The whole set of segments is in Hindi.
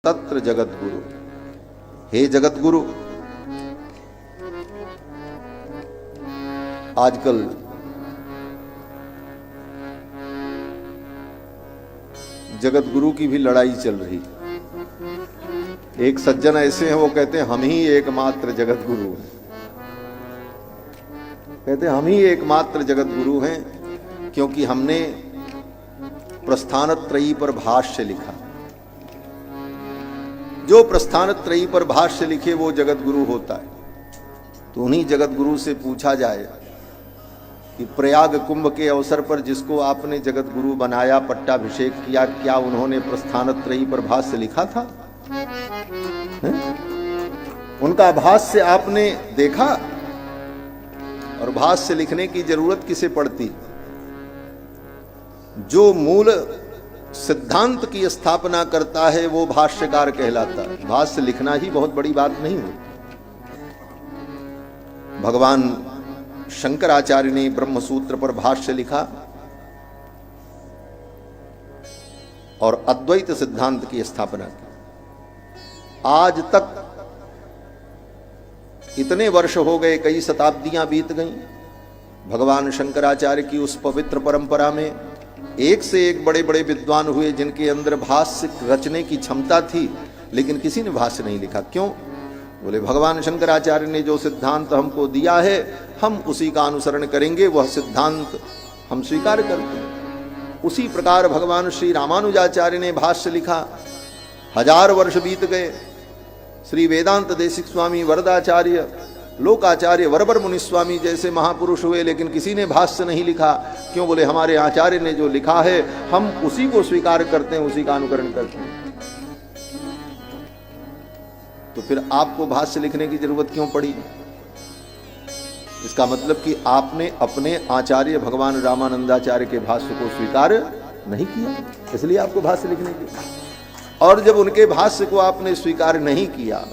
तत्र जगत गुरु। हे जगत गुरु, आजकल जगत गुरु की भी लड़ाई चल रही। एक सज्जन ऐसे हैं, वो कहते हैं हम ही एकमात्र जगत गुरु हैं। कहते हैं हम ही एकमात्र जगत गुरु हैं क्योंकि हमने प्रस्थानत्रयी पर भाष्य लिखा। जो प्रस्थानत्रयी पर भाष्य लिखे वो जगत गुरु होता है। तो उन्हीं जगत गुरु से पूछा जाए कि प्रयाग कुंभ के अवसर पर जिसको आपने जगत गुरु बनाया, पट्टाभिषेक किया, क्या उन्होंने प्रस्थानत्रयी पर भाष्य लिखा था? उनका भाष्य आपने देखा? और भाष्य लिखने की जरूरत किसे पड़ती? जो मूल सिद्धांत की स्थापना करता है वो भाष्यकार कहलाता है। भाष्य लिखना ही बहुत बड़ी बात नहीं है। भगवान शंकराचार्य ने ब्रह्म सूत्र पर भाष्य लिखा और अद्वैत सिद्धांत की स्थापना की। आज तक इतने वर्ष हो गए, कई शताब्दियां बीत गईं, भगवान शंकराचार्य की उस पवित्र परंपरा में एक से एक बड़े बड़े विद्वान हुए जिनके अंदर भाष्य रचने की क्षमता थी, लेकिन किसी ने भाष्य नहीं लिखा। क्यों? बोले भगवान शंकराचार्य ने जो सिद्धांत हमको दिया है हम उसी का अनुसरण करेंगे, वह सिद्धांत हम स्वीकार करते हैं। उसी प्रकार भगवान श्री रामानुजाचार्य ने भाष्य लिखा। 1000 वर्ष बीत गए। श्री वेदांत देशिक स्वामी वरदाचार्य, लोकाचार्य वरबर मुनिस्वामी जैसे महापुरुष हुए, लेकिन किसी ने भाष्य नहीं लिखा। क्यों? बोले हमारे आचार्य ने जो लिखा है हम उसी को स्वीकार करते हैं, उसी का अनुकरण करते हैं। तो फिर आपको भाष्य लिखने की जरूरत क्यों पड़ी? इसका मतलब कि आपने अपने आचार्य भगवान रामानंदाचार्य के भाष्य को स्वीकार नहीं किया, इसलिए आपको भाष्य लिखने की। और जब उनके भाष्य को आपने स्वीकार नहीं किया,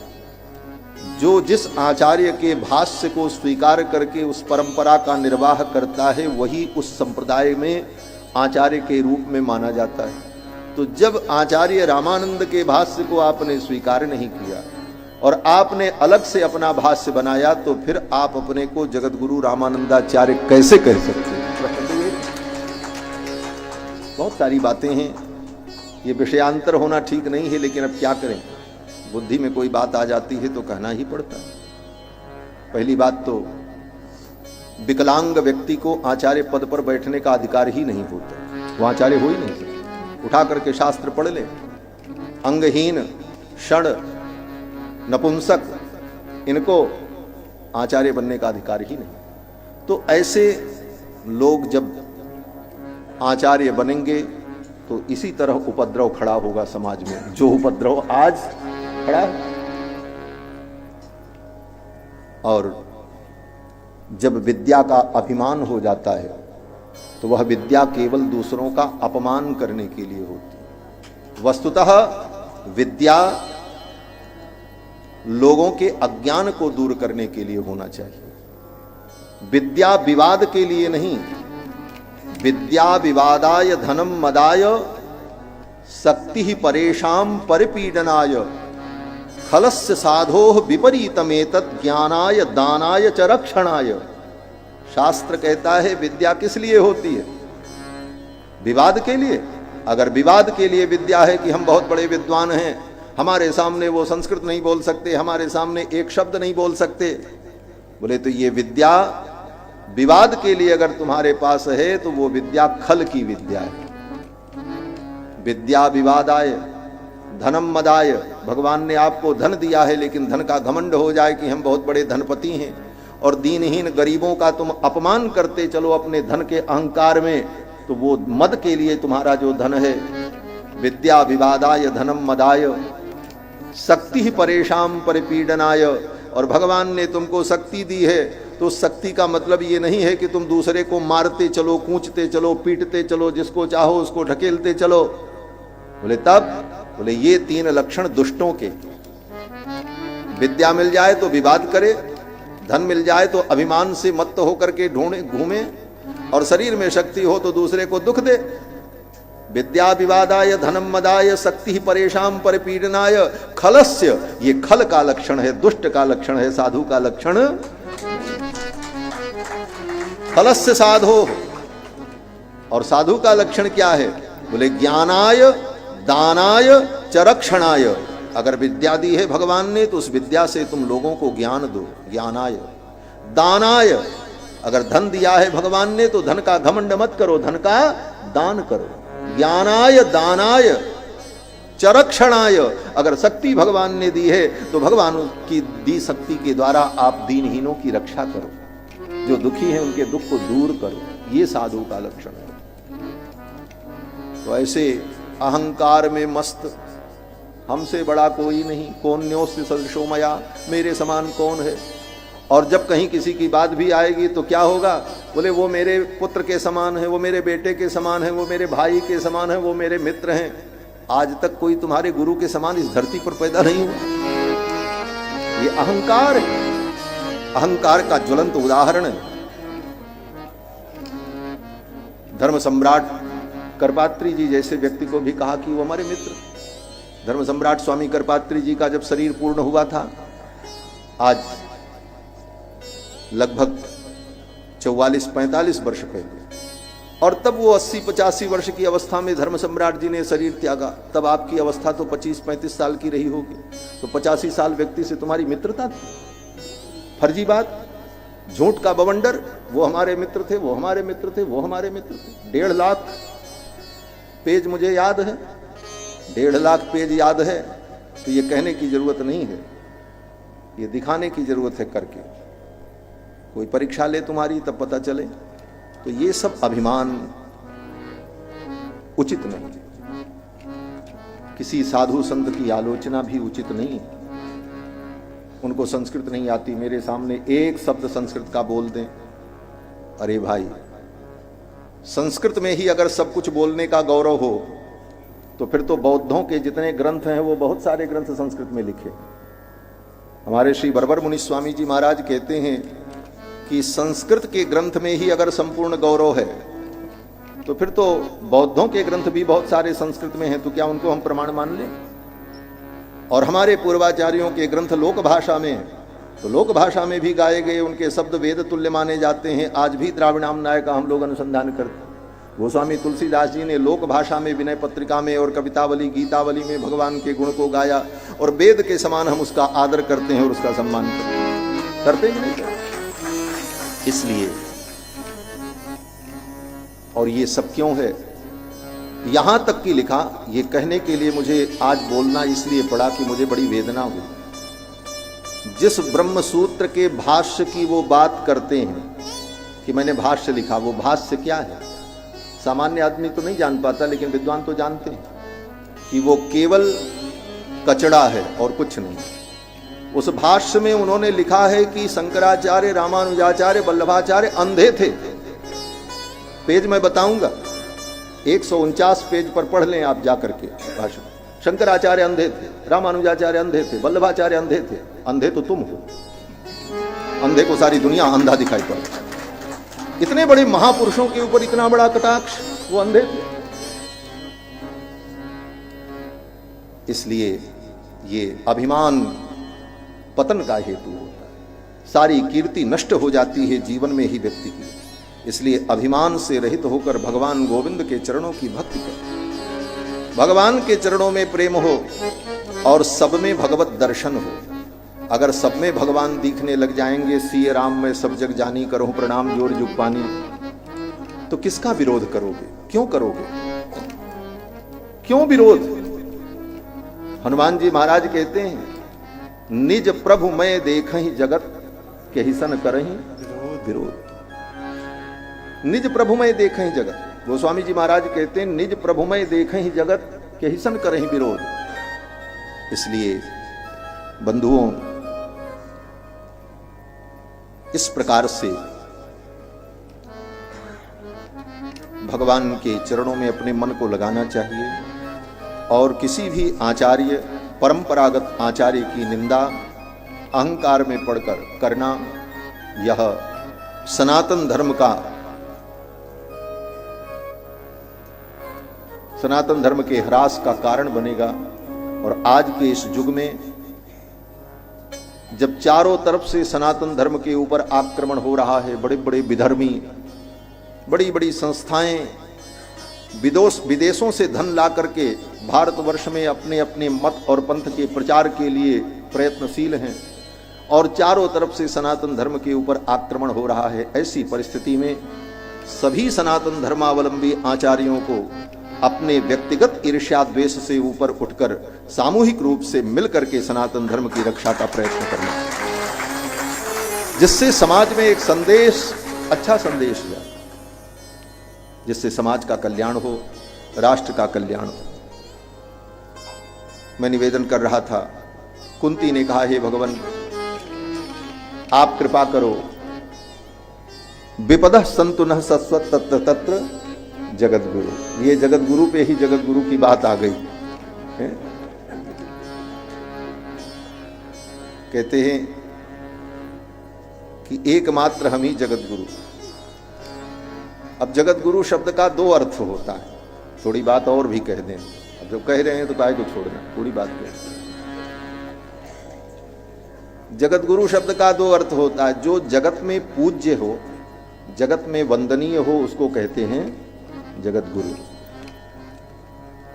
जो जिस आचार्य के भाष्य को स्वीकार करके उस परंपरा का निर्वाह करता है वही उस संप्रदाय में आचार्य के रूप में माना जाता है। तो जब आचार्य रामानंद के भाष्य को आपने स्वीकार नहीं किया और आपने अलग से अपना भाष्य बनाया, तो फिर आप अपने को जगत गुरु रामानंदाचार्य कैसे कह सकते हैं? बहुत सारी बातें हैं, ये विषयांतर होना ठीक नहीं है, लेकिन अब क्या करें, बुद्धि में कोई बात आ जाती है तो कहना ही पड़ता है। पहली बात तो विकलांग व्यक्ति को आचार्य पद पर बैठने का अधिकार ही नहीं होता, वो आचार्य हो ही नहीं सकता। उठा करके शास्त्र पढ़ ले। अंगहीन, क्षण, नपुंसक, इनको आचार्य बनने का अधिकार ही नहीं। तो ऐसे लोग जब आचार्य बनेंगे तो इसी तरह उपद्रव खड़ा होगा समाज में, जो उपद्रव आज खड़ा है। और जब विद्या का अभिमान हो जाता है तो वह विद्या केवल दूसरों का अपमान करने के लिए होती है। वस्तुतः विद्या लोगों के अज्ञान को दूर करने के लिए होना चाहिए। विद्या विवाद के लिए नहीं। विद्या विवादाय धनम मदाय शक्ति ही परेशान परिपीडनाय खलस्य साधो विपरीतमेतत् ज्ञानाय दानाय च रक्षणाय। शास्त्र कहता है विद्या किस लिए होती है? विवाद के लिए। अगर विवाद के लिए विद्या है कि हम बहुत बड़े विद्वान हैं, हमारे सामने वो संस्कृत नहीं बोल सकते, हमारे सामने एक शब्द नहीं बोल सकते, बोले तो ये विद्या विवाद के लिए अगर तुम्हारे पास है तो वो विद्या खल की विद्या है। विद्या विवादाय धनम मदाय। भगवान ने आपको धन दिया है, लेकिन धन का घमंड हो जाए कि हम बहुत बड़े धनपति हैं, और दीनहीन गरीबों का तुम अपमान करते चलो अपने धन के अहंकार में, तो वो मद के लिए तुम्हारा जो धन है। विद्या विवादाय धनम मदाय शक्ति ही परेशान परिपीडनाय। और भगवान ने तुमको शक्ति दी है, तो शक्ति का मतलब ये नहीं है कि तुम दूसरे को मारते चलो, कूचते चलो, पीटते चलो, जिसको चाहो उसको ढकेलते चलो। बोले तब? बोले ये 3 लक्षण दुष्टों के। विद्या मिल जाए तो विवाद करे, धन मिल जाए तो अभिमान से मत्त होकर के ढूंढे घूमे, और शरीर में शक्ति हो तो दूसरे को दुख दे। विद्या विवादाय धनम मदाय शक्ति परेशान परिपीडनाय खलस्य, ये खल का लक्षण है, दुष्ट का लक्षण है, साधु का लक्षण। खलस्य साधो, और साधु का लक्षण क्या है? बोले ज्ञानाय दानाय चरक्षणाय। अगर विद्या दी है भगवान ने तो उस विद्या से तुम लोगों को ज्ञान दो, ज्ञानाय। दानाय, अगर धन दिया है भगवान ने तो धन का घमंड मत करो, धन का दान करो। ज्ञानाय दानाय चरक्षणाय, अगर शक्ति भगवान ने दी है तो भगवान की दी शक्ति के द्वारा आप दीनहीनों की रक्षा करो, जो दुखी हैं उनके दुख को दूर करो, ये साधु का लक्षण है। तो ऐसे अहंकार में मस्त, हमसे बड़ा कोई नहीं, कौन न्योस्य सदृशो मया, मेरे समान कौन है। और जब कहीं किसी की बात भी आएगी तो क्या होगा? बोले वो मेरे पुत्र के समान है, वो मेरे बेटे के समान है, वो मेरे भाई के समान है, वो मेरे मित्र हैं। आज तक कोई तुम्हारे गुरु के समान इस धरती पर पैदा नहीं हुआ। ये अहंकार है, अहंकार का ज्वलंत उदाहरण है। धर्म सम्राट करपात्री जी जैसे व्यक्ति को भी कहा कि वो हमारे मित्र। धर्म सम्राट स्वामी करपात्री जी का जब शरीर पूर्ण हुआ था, आज लगभग 44-45 वर्ष पहले, और तब वो 80-85 वर्ष की अवस्था में धर्म सम्राट जी ने शरीर त्यागा। तब आपकी अवस्था तो 25-35 साल की रही होगी, तो 85 साल व्यक्ति से तुम्हारी मित्रता थी? फर्जी बात, झूठ का बवंडर। वो हमारे मित्र थे, वो हमारे मित्र थे, वो हमारे मित्र थे। 1.5 लाख पेज मुझे याद है, 1.5 लाख पेज याद है। तो ये कहने की जरूरत नहीं है, ये दिखाने की जरूरत है करके। कोई परीक्षा ले तुम्हारी तब पता चले। तो ये सब अभिमान उचित नहीं। किसी साधु संत की आलोचना भी उचित नहीं है। उनको संस्कृत नहीं आती, मेरे सामने एक शब्द संस्कृत का बोल दें, अरे भाई, संस्कृत में ही अगर सब कुछ बोलने का गौरव हो तो फिर तो बौद्धों के जितने ग्रंथ हैं वो बहुत सारे ग्रंथ संस्कृत में लिखे। हमारे श्री बरबर मुनि स्वामी जी महाराज कहते हैं कि संस्कृत के ग्रंथ में ही अगर संपूर्ण गौरव है तो फिर तो बौद्धों के ग्रंथ भी बहुत सारे संस्कृत में हैं, तो क्या उनको हम प्रमाण मान लें? और हमारे पूर्वाचार्यों के ग्रंथ लोक भाषा में, तो लोक भाषा में भी गाए गए उनके शब्द वेद तुल्य माने जाते हैं। आज भी द्राविणामनाय का हम लोग अनुसंधान करते हैं। गोस्वामी तुलसीदास जी ने लोक भाषा में, विनय पत्रिका में और कवितावली गीतावली में भगवान के गुण को गाया, और वेद के समान हम उसका आदर करते हैं और उसका सम्मान करते हैं नहीं? इसलिए, और ये सब क्यों है? यहां तक कि लिखा, ये कहने के लिए मुझे आज बोलना इसलिए पड़ा कि मुझे बड़ी वेदना हुई। जिस ब्रह्म सूत्र के भाष्य की वो बात करते हैं कि मैंने भाष्य लिखा, वो भाष्य क्या है सामान्य आदमी तो नहीं जान पाता, लेकिन विद्वान तो जानते हैं कि वो केवल कचड़ा है और कुछ नहीं। उस भाष्य में उन्होंने लिखा है कि शंकराचार्य, रामानुजाचार्य, वल्लभाचार्य अंधे थे। पेज मैं बताऊंगा, 149 पेज पर पढ़ लें आप जाकर के भाषण। शंकराचार्य अंधे थे, रामानुजाचार्य अंधे थे, वल्लभाचार्य अंधे थे। अंधे तो तुम हो, अंधे को सारी दुनिया अंधा दिखाई पड़ती। इतने बड़े महापुरुषों के ऊपर इतना बड़ा कटाक्ष, वो अंधे थे। इसलिए ये अभिमान पतन का हेतु होता है। सारी कीर्ति नष्ट हो जाती है जीवन में ही व्यक्ति की। इसलिए अभिमान से रहित होकर भगवान गोविंद के चरणों की भक्ति करें। भगवान के चरणों में प्रेम हो और सब में भगवत दर्शन हो। अगर सब में भगवान दिखने लग जाएंगे, सिय राम में सब जग जानी, करो प्रणाम जोर जुग पानी, तो किसका विरोध करोगे? क्यों करोगे? क्यों विरोध? हनुमान जी महाराज कहते हैं, निज प्रभु मैं देखहि जगत के हिसन करहि विरोध। निज प्रभु मैं देखहि जगत। गोस्वामी जी महाराज कहते हैं, निज प्रभु मैं देखहि जगत के हिसन करहि विरोध। इसलिए बंधुओं, इस प्रकार से भगवान के चरणों में अपने मन को लगाना चाहिए और किसी भी आचार्य, परंपरागत आचार्य की निंदा अहंकार में पड़कर करना, यह सनातन धर्म का सनातन धर्म के ह्रास का कारण बनेगा। और आज के इस युग में जब चारों तरफ से सनातन धर्म के ऊपर आक्रमण हो रहा है, बड़े बड़े विधर्मी, बड़ी बड़ी संस्थाएं विदेशों से धन ला करके भारतवर्ष में अपने अपने मत और पंथ के प्रचार के लिए प्रयत्नशील हैं, और चारों तरफ से सनातन धर्म के ऊपर आक्रमण हो रहा है। ऐसी परिस्थिति में सभी सनातन धर्मावलंबी आचार्यों को अपने व्यक्तिगत ईर्ष्या द्वेष से ऊपर उठकर सामूहिक रूप से मिलकर के सनातन धर्म की रक्षा का प्रयत्न करना, जिससे समाज में एक संदेश, अच्छा संदेश जाए, जिससे समाज का कल्याण हो, राष्ट्र का कल्याण हो। मैं निवेदन कर रहा था, कुंती ने कहा, हे भगवान आप कृपा करो, विपदः सन्तु नः सस्वत् तत्र तत्र जगत गुरु। ये जगत गुरु पे ही जगत गुरु की बात आ गई है? कहते हैं कि एकमात्र हम ही जगत गुरु। अब जगत गुरु शब्द का दो अर्थ होता है, थोड़ी बात और भी कह दें। अब जो कह रहे हैं तो काहे को छोड़ना, थोड़ी बात कह दें। जगत गुरु शब्द का दो अर्थ होता है। जो जगत में पूज्य हो, जगत में वंदनीय हो, उसको कहते हैं जगत गुरु,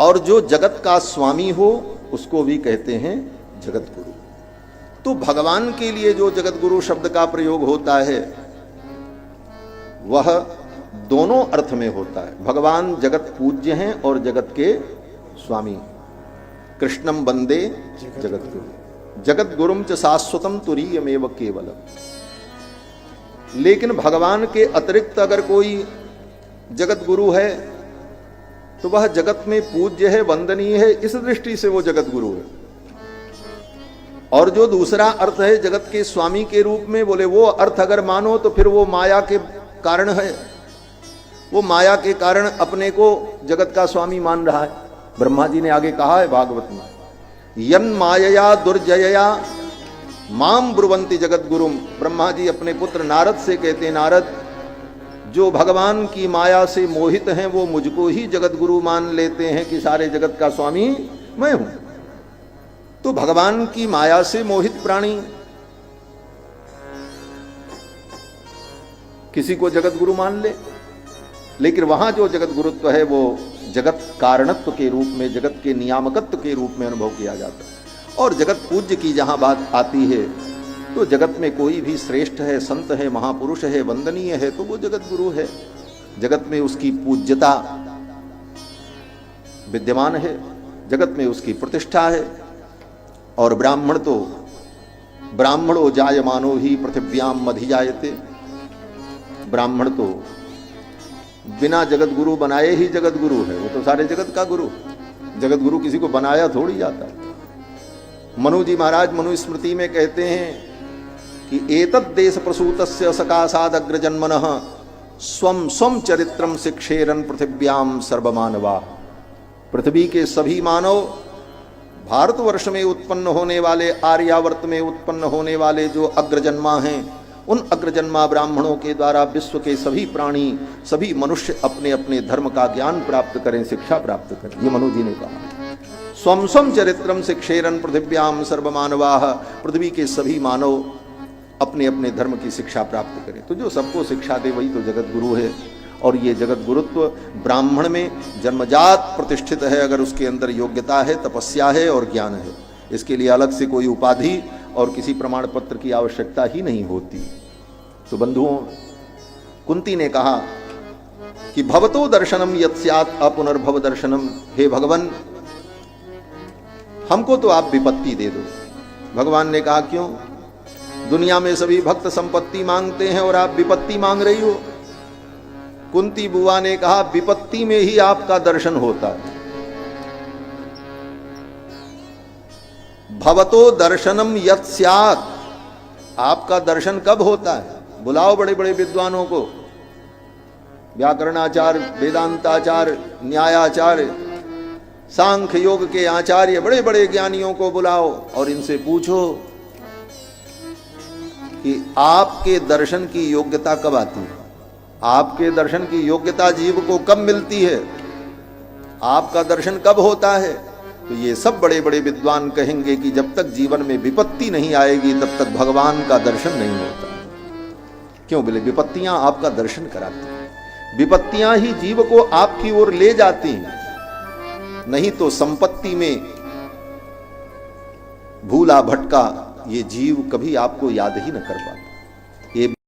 और जो जगत का स्वामी हो उसको भी कहते हैं जगत गुरु। तो भगवान के लिए जो जगत गुरु शब्द का प्रयोग होता है वह दोनों अर्थ में होता है। भगवान जगत पूज्य हैं और जगत के स्वामी। कृष्णम वंदे जगत गुरु, जगत गुरुम च शाश्वतम तुरीयमेव केवलम। लेकिन भगवान के अतिरिक्त अगर कोई जगत गुरु है तो वह जगत में पूज्य है, वंदनीय है, इस दृष्टि से वो जगत गुरु है। और जो दूसरा अर्थ है जगत के स्वामी के रूप में, बोले वो अर्थ अगर मानो तो फिर वो माया के कारण है। वो माया के कारण अपने को जगत का स्वामी मान रहा है। ब्रह्मा जी ने आगे कहा है भागवत में, यन मायया दुर्जयया माम ब्रुवंति जगत गुरुम। ब्रह्मा जी अपने पुत्र नारद से कहते हैं, नारद जो भगवान की माया से मोहित हैं वो मुझको ही जगत गुरु मान लेते हैं कि सारे जगत का स्वामी मैं हूं। तो भगवान की माया से मोहित प्राणी किसी को जगत गुरु मान ले, लेकिन वहां जो जगत गुरुत्व है वो जगत कारणत्व के रूप में, जगत के नियामकत्व के रूप में अनुभव किया जाता है। और जगत पूज्य की जहां बात आती है तो जगत में कोई भी श्रेष्ठ है, संत है, महापुरुष है, वंदनीय है तो वो जगत गुरु है। जगत में उसकी पूज्यता विद्यमान है, जगत में उसकी प्रतिष्ठा है। और ब्राह्मण तो ब्राह्मणो जायमानो ही पृथिव्याम अधिजायते। ब्राह्मण तो बिना जगत गुरु बनाए ही जगत गुरु है, वो तो सारे जगत का गुरु। जगत गुरु किसी को बनाया थोड़ी जाता है। मनु जी महाराज मनुस्मृति में कहते हैं कि एतद् देश प्रसूतस्य सकाशाद अग्रजन्मनः स्वम स्वम चरित्रम शिक्षेरन पृथिव्याम सर्वमानवा। पृथ्वी के सभी मानव, भारतवर्ष में उत्पन्न होने वाले, आर्यावर्त में उत्पन्न होने वाले जो अग्रजन्मा हैं, उन अग्रजन्मा ब्राह्मणों के द्वारा विश्व के सभी प्राणी, सभी मनुष्य अपने अपने धर्म का ज्ञान प्राप्त करें, शिक्षा प्राप्त करें। ये मनु जी ने कहा, स्वम स्वम चरित्रम शिक्षेरन पृथिव्याम सर्वमानवाः। पृथ्वी के सभी मानव अपने अपने धर्म की शिक्षा प्राप्त करें। तो जो सबको शिक्षा दे वही तो जगत गुरु है। और ये जगत गुरुत्व ब्राह्मण में जन्मजात प्रतिष्ठित है, अगर उसके अंदर योग्यता है, तपस्या है और ज्ञान है। इसके लिए अलग से कोई उपाधि और किसी प्रमाण पत्र की आवश्यकता ही नहीं होती। तो बंधुओं, कुंती ने कहा कि भवतो दर्शनम यत् स्यात् अपुनर्भव दर्शनम। हे भगवान, हमको तो आप विपत्ति दे दो। भगवान ने कहा, क्यों? दुनिया में सभी भक्त संपत्ति मांगते हैं और आप विपत्ति मांग रही हो। कुंती बुआ ने कहा, विपत्ति में ही आपका दर्शन होता है। भवतो दर्शनम यत् स्यात्, आपका दर्शन कब होता है? बुलाओ बड़े बड़े विद्वानों को, व्याकरणाचार्य, वेदांताचार्य, न्यायाचार्य, सांख्य योग के आचार्य, बड़े बड़े ज्ञानियों को बुलाओ और इनसे पूछो कि आपके दर्शन की योग्यता कब आती है। आपके दर्शन की योग्यता जीव को कब मिलती है? आपका दर्शन कब होता है? तो ये सब बड़े बड़े विद्वान कहेंगे कि जब तक जीवन में विपत्ति नहीं आएगी तब तक भगवान का दर्शन नहीं होता। क्यों? बोले विपत्तियां आपका दर्शन कराती हैं, विपत्तियां ही जीव को आपकी ओर ले जाती हैं, नहीं तो संपत्ति में भूला भटका ये जीव कभी आपको याद ही न कर पाता। ये